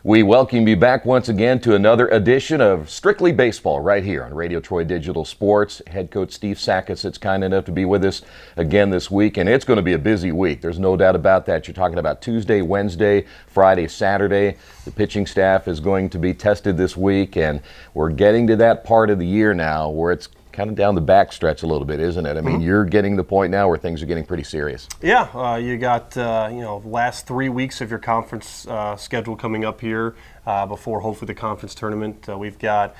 We welcome you back once again to another edition of Strictly Baseball right here on Radio Troy Digital Sports. Head coach Steve SAKOSITS kind enough to be with us again this week, and it's going to be a busy week. There's no doubt about that. You're talking about Tuesday, Wednesday, Friday, Saturday. The pitching staff is going to be tested this week, and we're getting to that part of the year now where it's kind of down the backstretch a little bit, isn't it? I mean, you're getting the point now where things are getting pretty serious. Yeah, you got last 3 weeks of your conference schedule coming up here before hopefully the conference tournament. We've got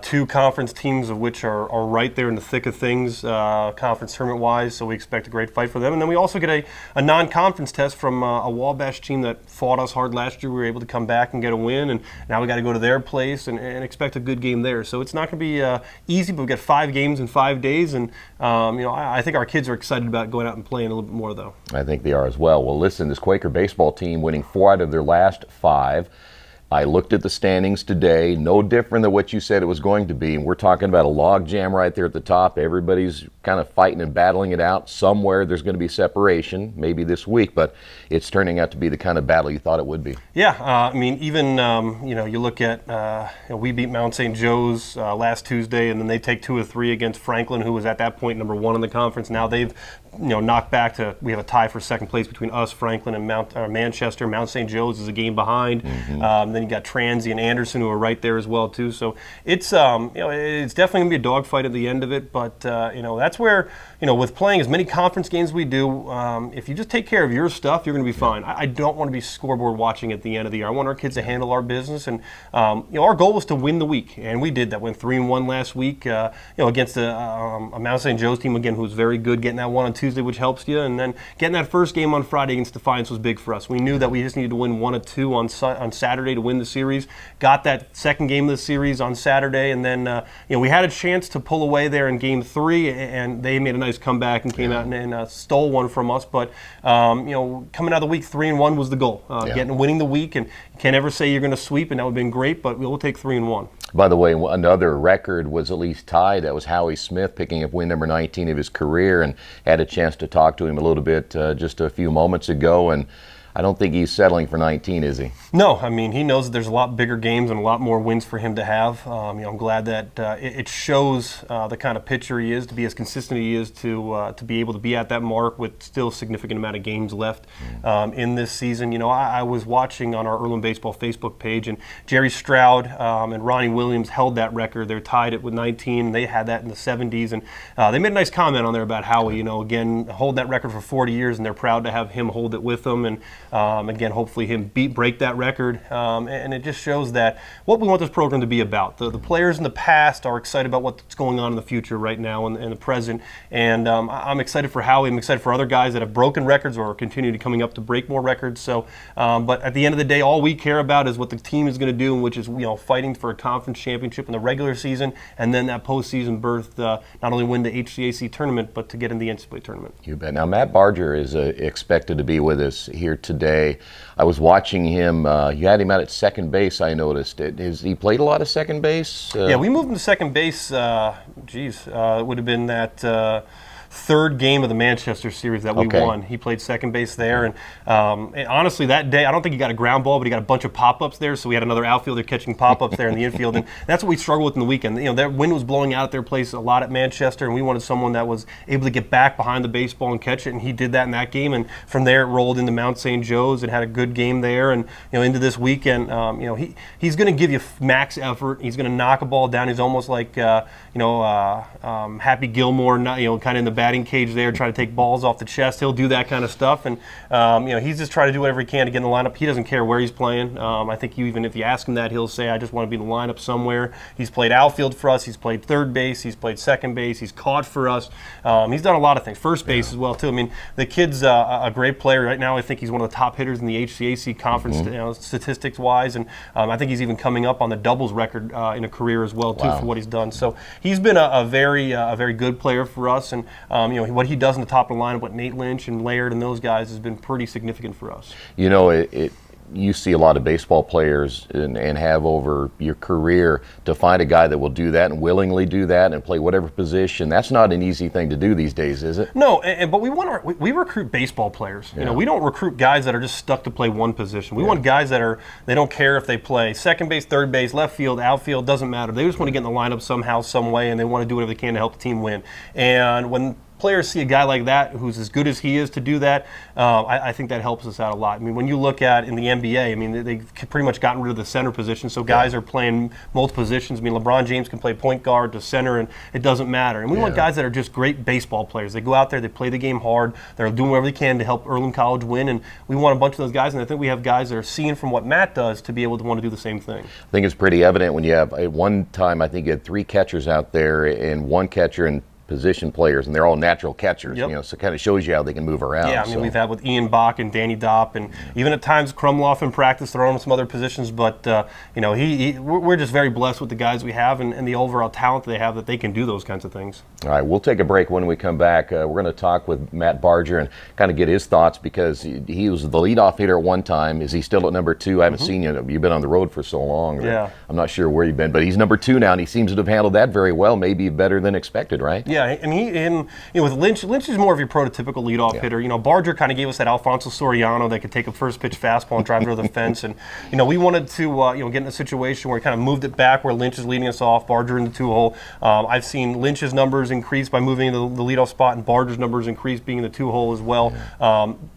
2 conference teams of which are right there in the thick of things conference tournament-wise, so we expect a great fight for them. And then we also get a non-conference test from a Wabash team that fought us hard last year. We were able to come back and get a win, and now we got to go to their place and expect a good game there. So it's not going to be easy, but we've got 5 games in 5 days, and I think our kids are excited about going out and playing a little bit more, though. I think they are as well. Well, listen, this Quaker baseball team winning 4 out of their last 5. I looked at the standings today, no different than what you said it was going to be. And we're talking about a log jam right there at the top. Everybody's kind of fighting and battling it out. Somewhere there's going to be separation, maybe this week, but it's turning out to be the kind of battle you thought it would be. Yeah, even you look at we beat Mount St. Joe's last Tuesday, and then they take 2 of 3 against Franklin, who was at that point number 1 in the conference. Now they've knocked back to, we have a tie for second place between us, Franklin, and Manchester. Mount St. Joe's is a game behind. Then you got Transy and Anderson, who are right there as well too. So it's it's definitely gonna be a dogfight at the end of it. But that's where with playing as many conference games we do, if you just take care of your stuff, you're gonna be fine. I don't want to be scoreboard watching at the end of the year. I want our kids to handle our business, and our goal was to win the week, and we did that. Went 3-1 last week, against a Mount St. Joe's team again, who's very good. Getting that one on Tuesday, which helps you, and then getting that first game on Friday against Defiance was big for us. We knew that we just needed to win 1 of 2 on Saturday to win the series. Got that second game of the series on Saturday, and then we had a chance to pull away there in Game 3, and they made a nice comeback and came out and stole one from us. But coming out of the week, 3-1 was the goal. Winning the week, and you can't ever say you're going to sweep, and that would have been great, but we'll take 3-1. By the way, another record was at least tied. That was Howie Smith picking up win number 19 of his career, and had a chance to talk to him a little bit just a few moments ago, and I don't think he's settling for 19, is he? No, I mean, he knows that there's a lot bigger games and a lot more wins for him to have. I'm glad that it shows the kind of pitcher he is, to be as consistent he is, to be able to be at that mark with still a significant amount of games left in this season. I was watching on our EARLHAM Baseball Facebook page, and Jerry Stroud and Ronnie Williams held that record. They're tied it with 19, and they had that in the 70s. And they made a nice comment on there about Howie, again, hold that record for 40 years, and they're proud to have him hold it with them. And again, hopefully him break that record, and it just shows that what we want this program to be about. The players in the past are excited about what's going on in the future right now and the present, and I'm excited for Howie. I'm excited for other guys that have broken records or continue to coming up to break more records. So, but at the end of the day, all we care about is what the team is going to do, which is fighting for a conference championship in the regular season, and then that postseason berth, not only win the HCAC tournament, but to get in the NCAA tournament. You bet. Now, Matt Barger is expected to be with us here today. I was watching him. You had him out at second base, I noticed. Has he played a lot of second base? Yeah, we moved him to second base. It would have been that third game of the Manchester series that we won. He played second base there, and honestly, that day, I don't think he got a ground ball, but he got a bunch of pop-ups there, so we had another outfielder catching pop-ups there in the infield, and that's what we struggled with in the weekend. That wind was blowing out at their place a lot at Manchester, and we wanted someone that was able to get back behind the baseball and catch it, and he did that in that game, and from there it rolled into Mount St. Joe's and had a good game there, and into this weekend, he's going to give you max effort. He's going to knock a ball down. He's almost like Happy Gilmore, kind of in the batting cage there, try to take balls off the chest. He'll do that kind of stuff, and he's just trying to do whatever he can to get in the lineup. He doesn't care where he's playing. I think even if you ask him that, he'll say, I just want to be in the lineup somewhere. He's played outfield for us. He's played third base. He's played second base. He's caught for us. He's done a lot of things. First base as well, too. I mean, the kid's a great player. Right now, I think he's one of the top hitters in the HCAC conference, statistics-wise, and I think he's even coming up on the doubles record in a career as well, too, for what he's done. So he's been a very good player for us, and what he does in the top of the lineup, what Nate Lynch and Laird and those guys has been pretty significant for us. you see a lot of baseball players and have over your career, to find a guy that will do that and willingly do that and play whatever position. That's not an easy thing to do these days, is it? No, but we recruit baseball players. You know, we don't recruit guys that are just stuck to play one position. We want guys that they don't care if they play second base, third base, left field, outfield, doesn't matter. They just want to get in the lineup somehow, some way, and they want to do whatever they can to help the team win. And when players see a guy like that who's as good as he is to do that, I think that helps us out a lot. I mean, when you look at in the NBA, I mean, they've pretty much gotten rid of the center position, so guys are playing multiple positions. I mean, LeBron James can play point guard to center, and it doesn't matter. And we want guys that are just great baseball players. They go out there, they play the game hard, they're doing whatever they can to help Earlham College win, and we want a bunch of those guys, and I think we have guys that are seeing from what Matt does to be able to want to do the same thing. I think it's pretty evident when you have, at one time, I think you had 3 catchers out there and 1 catcher and position players, and they're all natural catchers. You know, so it kind of shows you how they can move around. Yeah, I mean, we've had with Ian Bach and Danny Dopp, and even at times Krumloff in practice, throwing some other positions. But you know, we're just very blessed with the guys we have and the overall talent they have that they can do those kinds of things. All right, we'll take a break. When we come back, we're going to talk with Matt Barger and kind of get his thoughts, because he was the leadoff hitter at one time. Is he still at number 2? I haven't seen you. You've been on the road for so long. Yeah. I'm not sure where you've been, but he's number 2 now, and he seems to have handled that very well, maybe better than expected, right? Yeah, and you know, with Lynch is more of your prototypical leadoff hitter. You know, Barger kind of gave us that Alfonso Soriano that could take a first pitch fastball and drive it over the fence. And you know, we wanted to get in a situation where we kind of moved it back, where Lynch is leading us off, Barger in the 2-hole. I've seen Lynch's numbers increase by moving into the leadoff spot, and Barger's numbers increase being in the 2-hole as well.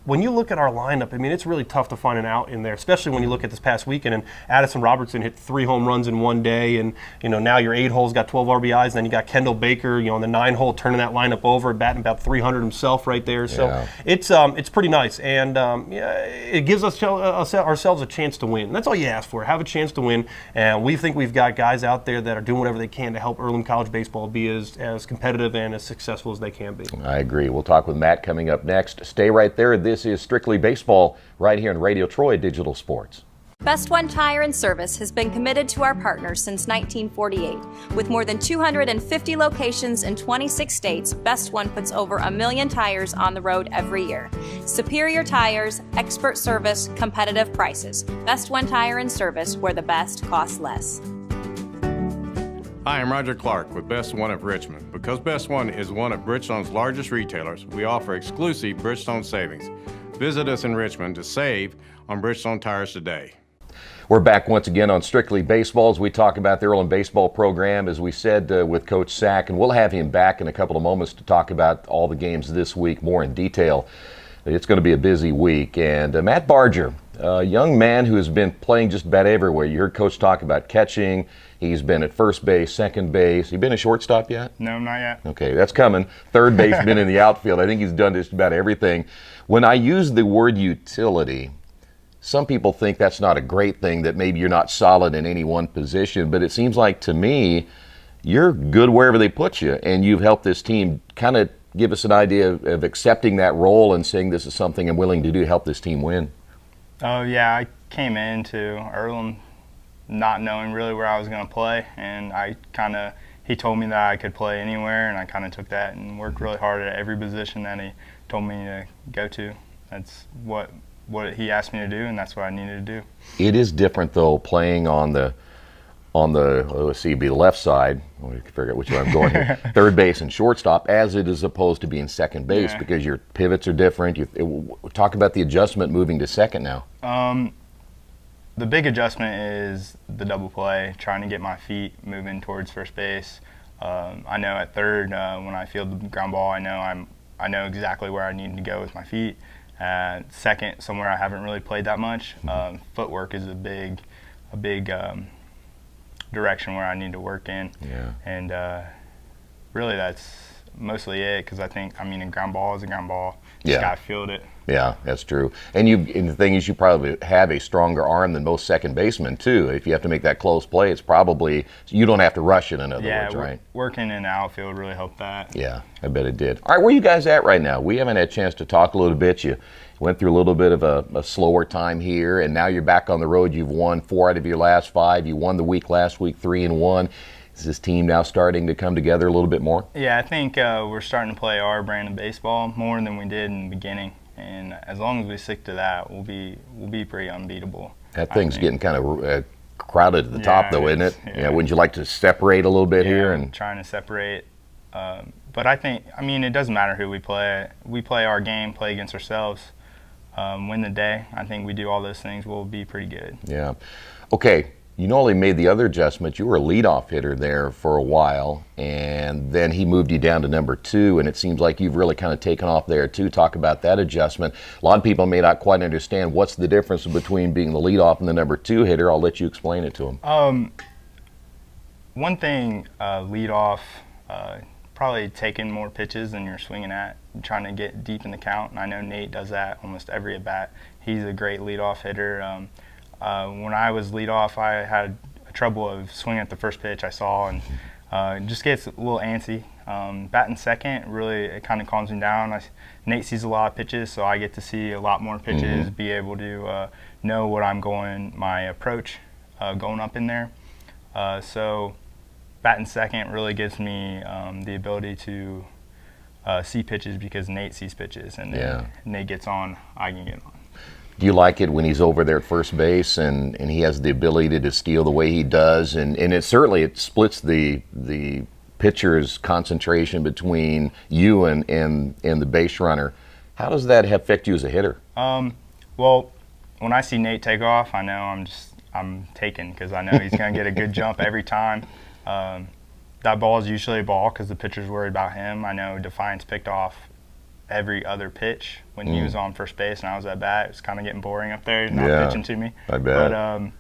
When you look at our lineup, I mean, it's really tough to find an out in there, especially when you look at this past weekend. And Addison Robertson hit 3 home runs in one day, and you know, now your 8-hole's got 12 RBIs, and then you got Kendall Baker, you know, in the 9-hole, turning that lineup over, batting about 300 himself right there. So it's pretty nice, and it gives us ourselves a chance to win. That's all you ask for, have a chance to win. And we think we've got guys out there that are doing whatever they can to help Earlham College baseball be as competitive and as successful as they can be. I agree. We'll talk with Matt coming up next. Stay right there. This is Strictly Baseball right here on Radio Troy Digital Sports. Best One Tire and Service has been committed to our partners since 1948. With more than 250 locations in 26 states, Best One puts over 1 million tires on the road every year. Superior tires, expert service, competitive prices. Best One Tire and Service, where the best costs less. Hi, I'm Roger Clark with Best One of Richmond. Because Best One is one of Bridgestone's largest retailers, we offer exclusive Bridgestone savings. Visit us in Richmond to save on Bridgestone tires today. We're back once again on Strictly Baseball as we talk about the Earlham baseball program, as we said, with Coach Sack, and we'll have him back in a couple of moments to talk about all the games this week more in detail. It's going to be a busy week. And Matt Barger, a young man who has been playing just about everywhere. You heard Coach talk about catching. He's been at first base, second base. You been a shortstop yet? No, not yet. Okay, that's coming. Third base, been in the outfield. I think he's done just about everything. When I use the word utility, some people think that's not a great thing, that maybe you're not solid in any one position, but it seems like to me you're good wherever they put you, and you've helped this team kind of give us an idea of accepting that role and saying this is something I'm willing to do to help this team win. Oh, yeah, I came into Earlham not knowing really where I was going to play, and he told me that I could play anywhere, and I kind of took that and worked really hard at every position that he told me to go to. That's what he asked me to do, and that's what I needed to do. It is different though, playing on the let's see, be the left side. I can figure out which way I'm going here. Third base and shortstop, as it is opposed to being second base, because your pivots are different. Talk about the adjustment moving to second now. The big adjustment is the double play, trying to get my feet moving towards first base. I know at third, when I field the ground ball, I know exactly where I need to go with my feet. Second, somewhere I haven't really played that much. Footwork is a big direction where I need to work in. And really that's mostly it, because I think, a ground ball is a ground ball. Just gotta field it. Yeah, that's true. And the thing is, you probably have a stronger arm than most second basemen too. If you have to make that close play, it's probably, you don't have to rush it, in other words, right? Working in the outfield really helped that. Yeah, I bet it did. All right, where are you guys at right now? We haven't had a chance to talk a little bit. You went through a little bit of a slower time here, and now you're back on the road. You've won 4 out of your last 5. You won the week last week, 3-1. Is this team now starting to come together a little bit more? Yeah, I think we're starting to play our brand of baseball more than we did in the beginning. and as long as we stick to that, we'll be pretty unbeatable. That thing's getting kind of crowded at the Yeah, top, though, isn't it? yeah. Wouldn't you like to separate a little bit here? I'm And trying to separate. But I mean, it doesn't matter who we play. We play our game, play against ourselves, win the day. I think we do all those things, we'll be pretty good. yeah. Okay, you not only made the other adjustment, you were a leadoff hitter there for a while, and then he moved you down to number 2, and it seems like you've really kind of taken off there too. Talk about that adjustment. A lot of people may not quite understand what's the difference between being the leadoff and the number 2 hitter. I'll let you explain it to them. One thing, leadoff, probably taking more pitches than you're swinging at, trying to get deep in the count, and I know Nate does that almost every at bat. He's a great leadoff hitter. When I was leadoff, I had trouble of swinging at the first pitch I saw, and it just gets a little antsy. Batting second, really, it kind of calms me down. Nate sees a lot of pitches, so I get to see a lot more pitches, be able to know what I'm going, my approach going up in there. So batting second really gives me the ability to see pitches because Nate sees pitches, and then Nate gets on, I can get on. Do you like it when he's over there at first base and he has the ability to steal the way he does? And it certainly splits the pitcher's concentration between you and the base runner. How does that affect you as a hitter? Well, when I see Nate take off, I know I'm taken because I know he's going to get a good jump every time. That ball is usually a ball because the pitcher's worried about him. I know Defiance picked off every other pitch when he was on first base and I was at bat. It was kind of getting boring up there. He's not pitching to me. I bet. But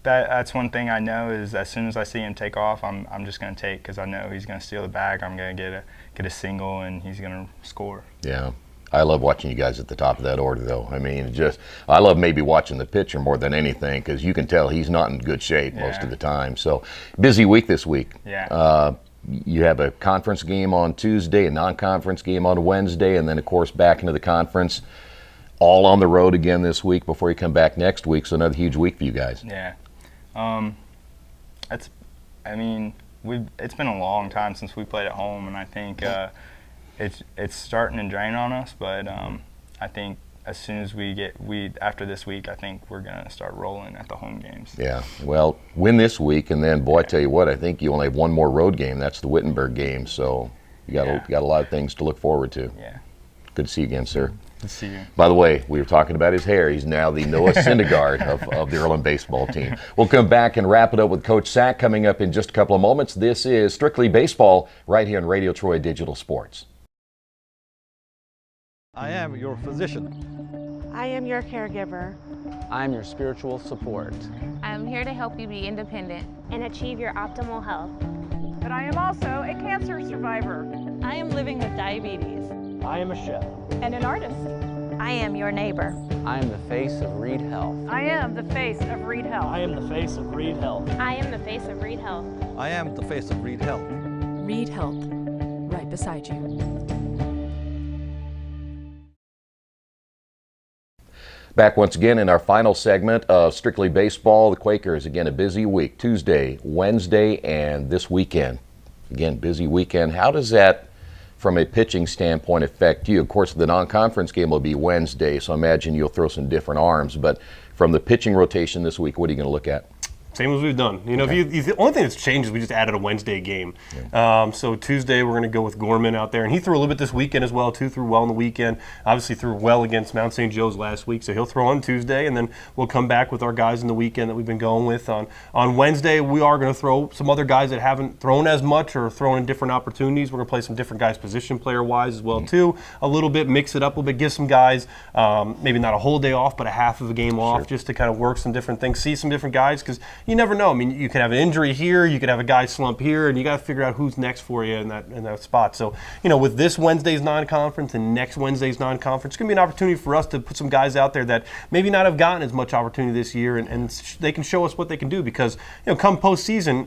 that's one thing I know is as soon as I see him take off, I'm just going to take because I know he's going to steal the bag. I'm going to get a single and he's going to score. Yeah. I love watching you guys at the top of that order, though. I mean, I love maybe watching the pitcher more than anything because you can tell he's not in good shape most of the time. So, busy week this week. Yeah. You have a conference game on Tuesday, a non-conference game on Wednesday, and then, of course, back into the conference. All on the road again this week before you come back next week. So, another huge week for you guys. Yeah. It's been a long time since we played at home, and I think it's starting to drain on us, but I think as soon as after this week, I think we're going to start rolling at the home games. Yeah, well, win this week, and then, boy, I tell you what, I think you only have one more road game. That's the Wittenberg game, so you got a lot of things to look forward to. Yeah. Good to see you again, sir. Good to see you. By the way, we were talking about his hair. He's now the Noah Syndergaard of the EARLHAM baseball team. We'll come back and wrap it up with Coach Sack coming up in just a couple of moments. This is Strictly Baseball right here on Radio Troy Digital Sports. I am your physician. I am your caregiver. I am your spiritual support. I am here to help you be independent and achieve your optimal health. But I am also a cancer survivor. I am living with diabetes. I am a chef. And an artist. I am your neighbor. I am the face of Reed Health. I am the face of Reed Health. I am the face of Reed Health. I am the face of Reed Health. I am the face of Reed Health. Reed Health, right beside you. Back once again in our final segment of Strictly Baseball. The Quakers, again, a busy week. Tuesday, Wednesday, and this weekend. Again, busy weekend. How does that, from a pitching standpoint, affect you? Of course, the non-conference game will be Wednesday, so I imagine you'll throw some different arms. But from the pitching rotation this week, what are you going to look at? Same as we've done. You know, the only thing that's changed is we just added a Wednesday game. Yeah. So Tuesday we're going to go with Gorman out there, and he threw a little bit this weekend as well too. Threw well on the weekend. Obviously threw well against Mount St. Joe's last week, so he'll throw on Tuesday, and then we'll come back with our guys in the weekend that we've been going with. On Wednesday we are going to throw some other guys that haven't thrown as much or thrown in different opportunities. We're going to play some different guys position player wise as well too. A little bit, mix it up a little bit, give some guys maybe not a whole day off, but a half of a game off, just to kind of work some different things, see some different guys, because you never know. I mean, you could have an injury here, you could have a guy slump here, and you got to figure out who's next for you in that spot. So, you know, with this Wednesday's non-conference and next Wednesday's non-conference, it's going to be an opportunity for us to put some guys out there that maybe not have gotten as much opportunity this year, and they can show us what they can do, because, you know, come postseason,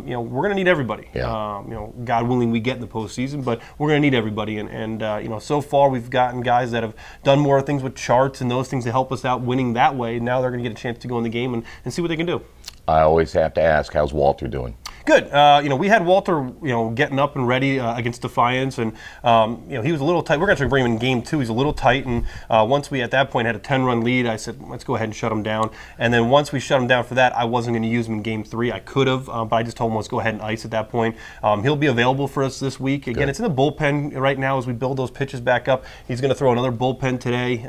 you know, we're going to need everybody. Yeah. You know, God willing, we get in the postseason, but we're going to need everybody. And you know, so far we've gotten guys that have done more things with charts and those things to help us out winning that way. Now they're going to get a chance to go in the game and see what they can do. I always have to ask, how's Walter doing? Good. We had Walter, getting up and ready against Defiance, and he was a little tight. We're going to bring him in game 2. He's a little tight, and once we at that point had a 10-run lead, I said, let's go ahead and shut him down. And then once we shut him down for that, I wasn't going to use him in game 3. I could have, but I just told him let's go ahead and ice at that point. He'll be available for us this week. Again, It's in the bullpen right now as we build those pitches back up. He's going to throw another bullpen today,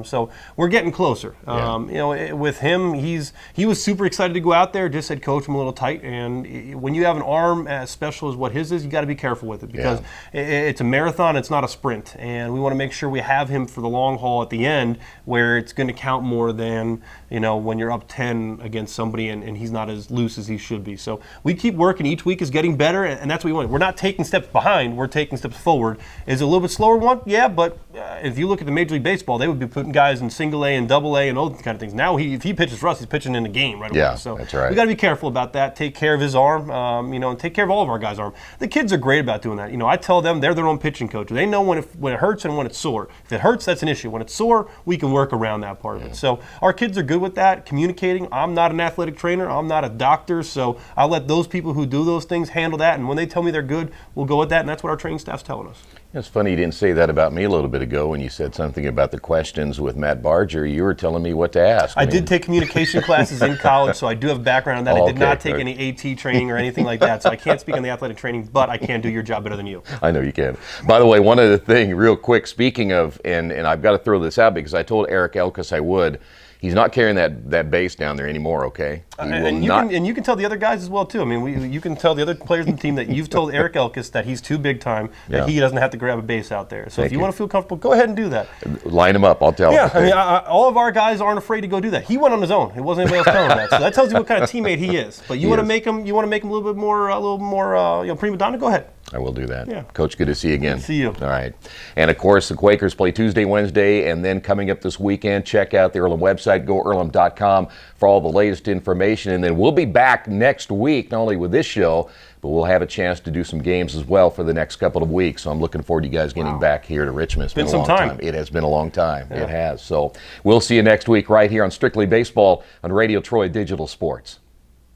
so we're getting closer. With him, he was super excited to go out there. Just said, Coach, I'm a little tight, and when you have an arm as special as what his is, you got to be careful with it because it's a marathon, it's not a sprint, and we want to make sure we have him for the long haul at the end where it's going to count more than when you're up 10 against somebody and he's not as loose as he should be. So we keep working. Each week is getting better, and that's what we want. We're not taking steps behind, we're taking steps forward. Is it a little bit slower one? Yeah, but if you look at the Major League Baseball, they would be putting guys in single A and double A and all those kind of things. Now if he pitches for us, he's pitching in the game right away. Yeah, so that's right. We got to be careful about that. Take care of his arm, and take care of all of our guys' arm. The kids are great about doing that. I tell them they're their own pitching coach. They know when it hurts and when it's sore. If it hurts, that's an issue. When it's sore, we can work around that part of it. So our kids are good with that, communicating. I'm not an athletic trainer. I'm not a doctor, so I'll let those people who do those things handle that. And when they tell me they're good, we'll go with that, and that's what our training staff's telling us. It's funny you didn't say that about me a little bit ago when you said something about the questions with Matt Barger. You were telling me what to ask. I did take communication classes in college, so I do have a background in that. I did not take any AT training or anything like that, so I can't speak on the athletic training, but I can do your job better than you. I know you can. By the way, one other thing, real quick, speaking of, and I've got to throw this out because I told Eric Elkis I would. He's not carrying that base down there anymore, okay? And you can tell the other guys as well, too. I mean, you can tell the other players in the team that you've told Eric Elkis that he's too big time, that he doesn't have to grab a base out there. So if you want to feel comfortable, go ahead and do that. Line him up, I'll tell him. Yeah, I mean, all of our guys aren't afraid to go do that. He went on his own. It wasn't anybody else telling him that. So that tells you what kind of teammate he is. But you want to make him a little bit more prima donna, go ahead. I will do that. Yeah. Coach, good to see you again. Good to see you. All right. And, of course, the Quakers play Tuesday, Wednesday, and then coming up this weekend, check out the Earlham website, goearlham.com, for all the latest information. And then we'll be back next week, not only with this show, but we'll have a chance to do some games as well for the next couple of weeks. So I'm looking forward to you guys getting back here to Richmond. It's been a long time. It has been a long time. Yeah. It has. So we'll see you next week right here on Strictly Baseball on Radio Troy Digital Sports.